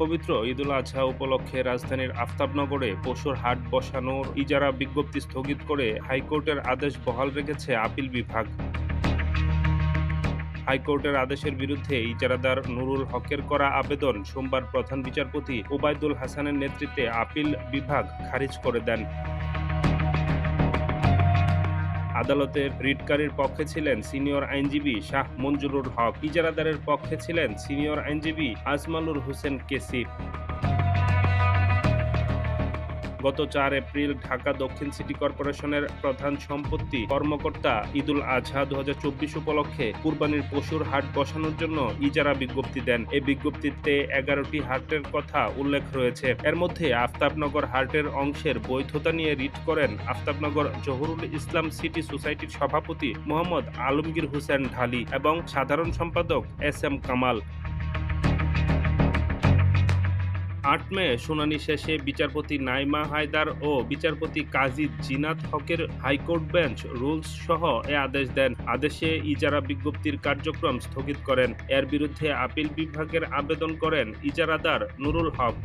পবিত্র ঈদুল আজহা উপলক্ষে রাজধানীর আফতাবনগরে পশুর হাট বসানোর ইজারা বিজ্ঞপ্তি স্থগিত করে হাইকোর্টের আদেশ বহাল রেখেছে আপিল বিভাগ। হাইকোর্টের আদেশের বিরুদ্ধে ইজারাদার নুরুল হকের করা আবেদন সোমবার প্রধান বিচারপতি ওবায়দুল হাসানের নেতৃত্বে আপিল বিভাগ খারিজ করে দেন। আদালতের রিটকারীর পক্ষে ছিলেন সিনিয়র আইনজীবী শাহ মঞ্জুরুল হক, ইজারাদারের পক্ষে ছিলেন সিনিয়র আইনজীবী আজমালুর হোসেন কেসি। গত ৪ এপ্রিল ঢাকা দক্ষিণ সিটি কর্পোরেশনের প্রধান সম্পত্তি কর্মকর্তা ঈদুল আজহা ২০২৪ উপলক্ষে কুরবানির পশুর হাট বসানোর জন্য ইজারা বিজ্ঞপ্তি দেন। এই বিজ্ঞপ্তিতে ১১টি হাটের কথা উল্লেখ রয়েছে। এর মধ্যে আফতাবনগর হাটের অংশের বৈধতা নিয়ে রিট করেন আফতাবনগর জহুরুল ইসলাম সিটি সোসাইটির সভাপতি মোহাম্মদ আলমগীর হোসেন ঢালী এবং সাধারণ সম্পাদক এস এম কামাল। ৮ মে শুনানি শেষে বিচারপতি নাইমা হায়দার ও বিচারপতি কাজী জিনাত হকের হাইকোর্ট বেঞ্চ রুলস সহ এ আদেশ দেন। আদেশে ইজারা বিজ্ঞপ্তির কার্যক্রম স্থগিত করেন। এর বিরুদ্ধে আপিল বিভাগের আবেদন করেন ইজারাদার নুরুল হক।